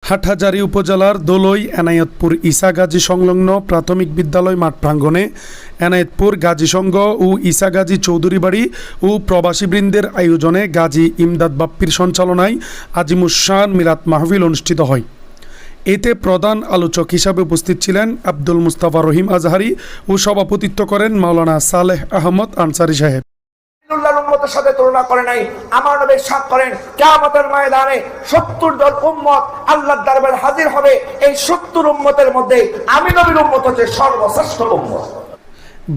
হাটহাজারী উপজেলার দোলই এনায়েতপুর ঈসা গাজী সংলগ্ন প্রাথমিক বিদ্যালয় মাঠ প্রাঙ্গণে এনায়েতপুর গাজী সংঘ ও ঈসা গাজী চৌধুরী বাড়ি ও প্রবাসীবৃন্দের আয়োজনে গাজী ইমদাদ বাপ্পির সঞ্চালনায় আজিমুসান মিলাদ মাহফিল অনুষ্ঠিত হয়। এতে প্রধান আলোচক হিসাবে উপস্থিত ছিলেন আব্দুল মুস্তাফা রহিম আজহারি ও সভাপতিত্ব করেন মাওলানা সালেহ আহমদ আনসারী সাহেব। উম্মতের সাথে তুলনা করে নাই। আমার নবী সাত করেন কিয়ামতের ময়দানে 70 দল উম্মত আল্লাহর দরবারে হাজির হবে। এই 70 উম্মতের মধ্যে আমি নবীর উম্মত হচ্ছে সর্বশ্রেষ্ঠ উম্মত।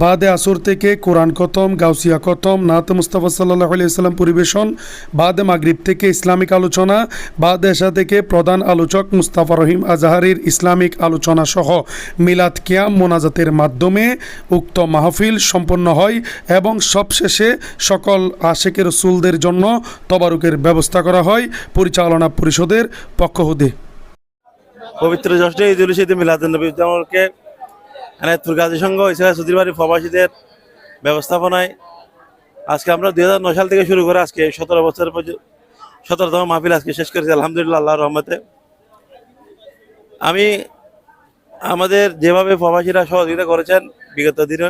বাদে আসর থেকে কোরআন খতম, গাউসিয়া খতম, নাত মুস্তাফা সাল্লাল্লাহু আলাইহি সাল্লাম পরিবেশন, বাদে মাগরিব থেকে ইসলামিক আলোচনা, বাদে এশা থেকে প্রধান আলোচক মুস্তাফা রহিম আজহারির ইসলামিক আলোচনা সহ মিলাদ কিয়াম মোনাজাতের মাধ্যমে উক্ত মাহফিল সম্পন্ন হয় এবং সবশেষে সকল আশেকের রাসূলদের জন্য তবারুকের ব্যবস্থা করা হয় পরিচালনা পরিষদের পক্ষ হতে। পবিত্র জ্যৈষ্ঠ ঈদুল ফিতর মিলাদুন্নবী উদযাপনকে এনায়েতপুর গাজী সংঘ ঈসা চৌধুরী বাড়ি প্রবাসীদের ব্যবস্থাপনায় আজকে আমরা 2009 সাল থেকে শুরু করে আজকে 17তম মাহফিল আজকে শেষ করেছি আলহামদুলিল্লাহ আল্লাহর রহমতে। আমি আমাদের যেভাবে প্রবাসীরা সহযোগিতা করেছেন বিগত দিনে,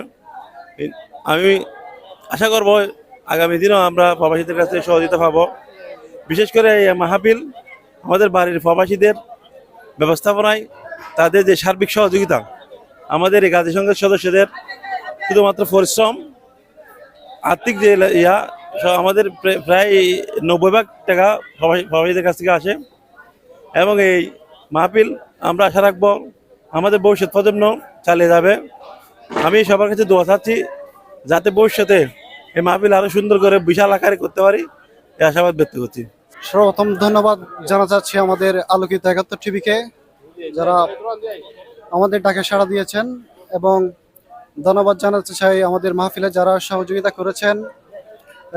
আমি আশা করব আগামী দিনেও আমরা প্রবাসীদের কাছ থেকে সহযোগিতা পাবো। বিশেষ করে এই মাহফিল আমাদের বাড়ির প্রবাসীদের ব্যবস্থাপনায় তাদের যে সার্বিক সহযোগিতা, আমাদের এই গাজী সংঘের সদস্যদের শুধুমাত্র পরিশ্রম, আর্থিক যে আমাদের প্রায় 90% টাকা প্রবাসীদের কাছ থেকে আসে এবং এই মাহফিল আমরা আশা রাখবো আমাদের ভবিষ্যৎ প্রজন্ম চালিয়ে যাবে। আমি সবার কাছে দোয়া চাচ্ছি যাতে ভবিষ্যতে এই মাহফিল আরো সুন্দর করে বিশাল আকারে করতে পারি, এই আশাবাদ ব্যক্ত করছি। সর্বপ্রথম ধন্যবাদ জানা যাচ্ছে আমাদের আলোকিত 71 টিভিকে, যারা আমাদের ডাকে সাড়া দিয়েছেন, এবং ধন্যবাদ জানাতে চাই আমাদের মাহফিলে যারা সহযোগিতা করেছেন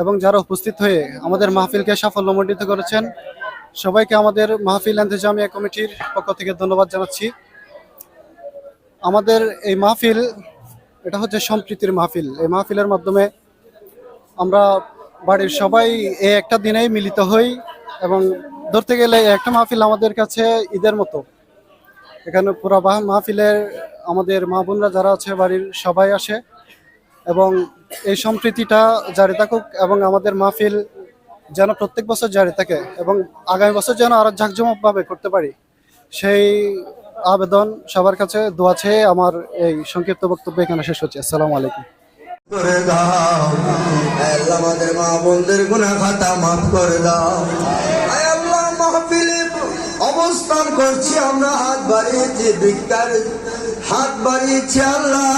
এবং যারা উপস্থিত হয়ে আমাদের মাহফিলকে সাফল্যমণ্ডিত করেছেন। সবাইকে আমাদের মাহফিল ইন্তেজামিয়া কমিটির পক্ষ থেকে ধন্যবাদ জানাচ্ছি। আমাদের এই মাহফিল এটা হচ্ছে সম্প্রীতির মাহফিল। এই মাহফিলের মাধ্যমে আমরা বাড়ির সবাই এই একটা দিনেই মিলিত হই এবং ধরতে গেলে একটা মাহফিল আমাদের কাছে ঈদের মতো। এখানে পুরো মাহফিলের আমাদের মা বোনরা যারা আছে বাড়ির সবাই আসে এবং এই সম্প্রীতিটা জারি থাকুক এবং আমাদের মাহফিল যেন প্রত্যেক বছর জারি থাকে এবং আগামী বছর যেন আরো জাঁকজমকভাবে করতে পারি, সেই আবেদন সবার কাছে দোয়া চেয়ে আমার এই সংক্ষিপ্ত বক্তব্য এখানে শেষ হচ্ছে। আসসালামু আলাইকুম। করে দাও আল্লাহ, আমাদের মা বোনদের গুনাহ খাতা মাফ করে দাও। আয় আল্লাহ, মাহফিলে অবস্থান করছি আমরা, হাত বাড়িয়েছি, ভিক্ষার হাত বাড়িয়েছি আল্লাহ।